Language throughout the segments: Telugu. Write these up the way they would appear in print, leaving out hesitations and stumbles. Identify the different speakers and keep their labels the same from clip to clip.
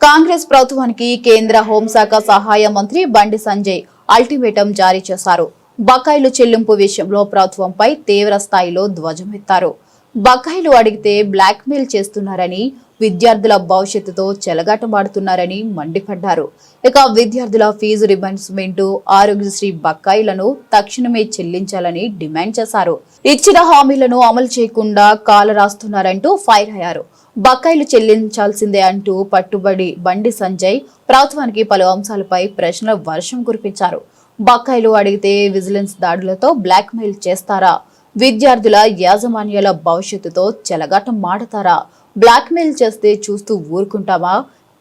Speaker 1: కాంగ్రెస్ ప్రభుత్వానికి కేంద్ర హోంశాఖ సహాయ మంత్రి బండి సంజయ్ అల్టిమేటం జారీ చేశారు. బకాయిలు చెల్లింపు విషయంలో ప్రభుత్వంపై తీవ్ర స్థాయిలో ధ్వజమెత్తారు. బకాయిలు అడిగితే బ్లాక్ మెయిల్ చేస్తున్నారని, విద్యార్థుల భవిష్యత్తుతో చెలగాటమాడుతున్నారని మండిపడ్డారు. ఇక విద్యార్థుల ఫీజు రీయింబర్స్మెంట్, ఆరోగ్యశ్రీ బకాయిలను తక్షణమే చెల్లించాలని డిమాండ్ చేశారు. ఇచ్చిన హామీలను అమలు చేయకుండా కాలరాస్తున్నారంటూ ఫైర్ అయ్యారు. బకాయిలు చెల్లించాల్సిందే అంటూ పట్టుబడి బండి సంజయ్ ప్రభుత్వానికి పలు అంశాలపై ప్రశ్నల వర్షం కురిపించారు. బకాయిలు అడిగితే విజిలెన్స్ దాడులతో బ్లాక్ మెయిల్ చేస్తారా? విద్యార్థుల యాజమాన్యాల భవిష్యత్తుతో చెలగాటం మాడతారా? బ్లాక్ మెయిల్ చేస్తే చూస్తూ ఊరుకుంటామా?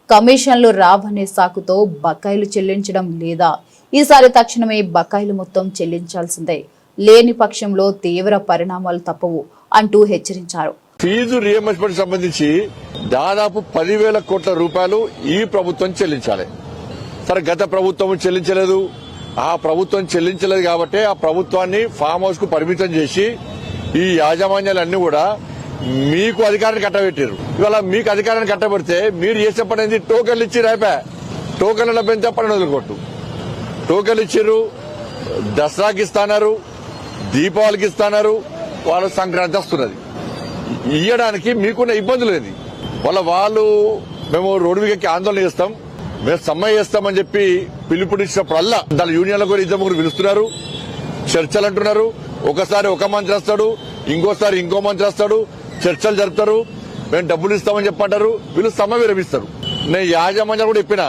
Speaker 1: కమిషన్లు రావనే సాకుతో బకాయిలు చెల్లించడం లేదా? ఈసారి తక్షణమే బకాయిలు మొత్తం చెల్లించాల్సిందే, లేని పక్షంలో తీవ్ర పరిణామాలు తప్పవు అంటూ హెచ్చరించారు.
Speaker 2: ఫీజు రీయింబర్స్మెంట్ సంబంధించి దాదాపు 10,000 కోట్ల రూపాయలు ఈ ప్రభుత్వం చెల్లించాలి. సరే, గత ప్రభుత్వం చెల్లించలేదు. ఆ ప్రభుత్వం చెల్లించలేదు కాబట్టి ఆ ప్రభుత్వాన్ని ఫామ్ హౌస్ కు పరిమితం చేసి ఈ యాజమాన్యాలన్నీ కూడా మీకు అధికారాన్ని కట్టబెట్టారు. ఇవాళ మీకు అధికారాన్ని కట్టబెడితే మీరు చేసే పని ఏంది? టోకెన్లు ఇచ్చి రేపే టోకెన్ల పెంచే పని వదులుకోట్టు. టోకెన్లు ఇచ్చారు, దసరాకి ఇస్తున్నారు, దీపావళికి ఇస్తున్నారు, వాళ్ళ సంక్రాంతి వస్తున్నది. ఇయ్యడానికి మీకున్న ఇబ్బందులు ఏంది? వాళ్ళు మేము రోడ్డు మీదకి ఆందోళన చేస్తాం, మేము సమ్మె చేస్తామని చెప్పి పిలుపునిచ్చినప్పుడల్లా దాని యూనియన్ల కూడా ఇద్దరు ముగ్గురు పిలుస్తున్నారు, చర్చలు అంటున్నారు. ఒకసారి ఒక మంత్రి వస్తాడు, ఇంకోసారి ఇంకో మంత్రి వస్తాడు, చర్చలు జరుపుతారు, మేము డబ్బులు ఇస్తామని చెప్పంటారు, వీళ్ళు సమ్మె విరమిస్తారు. నేను యాజమాన్యం కూడా చెప్పిన,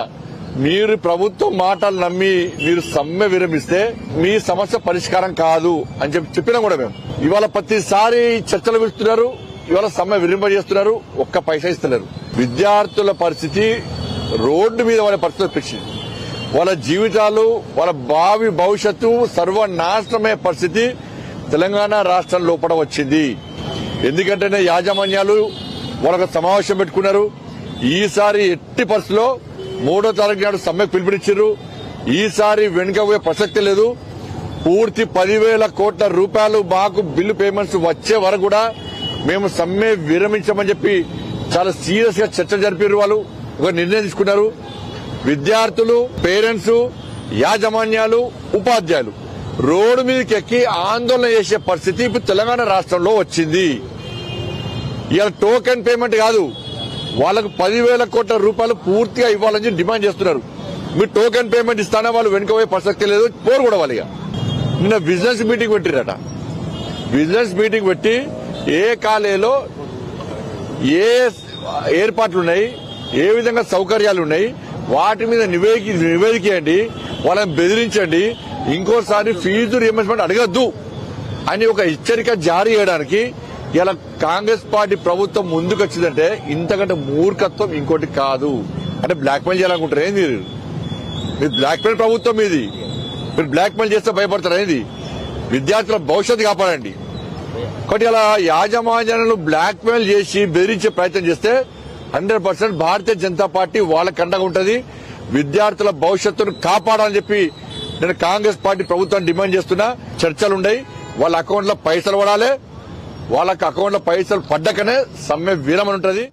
Speaker 2: మీరు ప్రభుత్వం మాటలు నమ్మి మీరు సమ్మె విరమిస్తే మీ సమస్య పరిష్కారం కాదు అని చెప్పినా కూడా మేము ఇవాళ ప్రతిసారి చర్చలు పిలుస్తున్నారు, ఇవాళ సమ్మె విరింపజేస్తున్నారు, ఒక్క పైసా ఇస్తలేరు. విద్యార్థుల పరిస్థితి రోడ్డు మీద వాళ్ళ పరిస్థితి పెంచింది. వాళ్ళ జీవితాలు, వాళ్ళ భావి భవిష్యత్తు సర్వనాశనమయ్యే పరిస్థితి తెలంగాణ రాష్ట్రం లోపల వచ్చింది. ఎందుకంటే యాజమాన్యాలు వాళ్ళొక సమావేశం పెట్టుకున్నారు. ఈసారి ఎట్టి పరిస్థితిలో 3వ తారీఖు నాడు సమ్మెకు పిలుపునిచ్చారు. ఈసారి వెనుకపోయే ప్రసక్తి లేదు. పూర్తి 10,000 కోట్ల రూపాయలు మాకు బిల్లు పేమెంట్స్ వచ్చే వరకు కూడా మేము సమ్మె విరమించమని చెప్పి చాలా సీరియస్ గా చర్చ జరిపారు. వాళ్ళు ఒక నిర్ణయం తీసుకున్నారు. విద్యార్థులు, పేరెంట్స్, యాజమాన్యాలు, ఉపాధ్యాయులు రోడ్డు మీదకి ఎక్కి ఆందోళన చేసే పరిస్థితి ఇప్పుడు తెలంగాణ రాష్ట్రంలో వచ్చింది. ఇవాళ టోకెన్ పేమెంట్ కాదు, వాళ్ళకు 10,000 కోట్ల రూపాయలు పూర్తిగా ఇవ్వాలని డిమాండ్ చేస్తున్నారు. మీరు టోకెన్ పేమెంట్ ఇస్తానా వాళ్ళు వెనుకపోయే ప్రసక్తి లేదు, పోరు కూడా వాళ్ళు. నిన్న బిజినెస్ మీటింగ్ పెట్టిరట. బిజినెస్ మీటింగ్ పెట్టి ఏ కాలేజీలో ఏ ఏర్పాట్లున్నాయి, ఏ విధంగా సౌకర్యాలు ఉన్నాయి, వాటి మీద నివేదికండి, వాళ్ళని బెదిరించండి, ఇంకోసారి ఫీజు రీయింబర్స్మెంట్ అడగద్దు అని ఒక హెచ్చరిక జారీ చేయడానికి ఇలా కాంగ్రెస్ పార్టీ ప్రభుత్వం ముందుకు వచ్చిందంటే ఇంతకంటే మూర్ఖత్వం ఇంకోటి కాదు. అంటే బ్లాక్ మెయిల్ చేయాలనుకుంటారు ఏంది? మీరు బ్లాక్ మెయిల్ ప్రభుత్వం ఇది, మీరు బ్లాక్ మెయిల్ చేస్తే భయపడతారు ఏంది? విద్యార్థుల భవిష్యత్తు కాపాడండి. కాబట్టి ఇలా యాజమాన్యాలను బ్లాక్ మెయిల్ చేసి బెదిరించే ప్రయత్నం చేస్తే 100% భారతీయ జనతా పార్టీ వాళ్ళకి అండగా ఉంటుంది. విద్యార్థుల భవిష్యత్తును కాపాడాలని చెప్పి నేను కాంగ్రెస్ పార్టీ ప్రభుత్వాన్ని డిమాండ్ చేస్తున్నా. చర్చలున్నాయి, వాళ్ళ అకౌంట్లో పైసలు పడాలి, వాళ్ళకి అకౌంట్లో పైసలు పడ్డకనే సమ్మె విరమణ ఉంటుంది.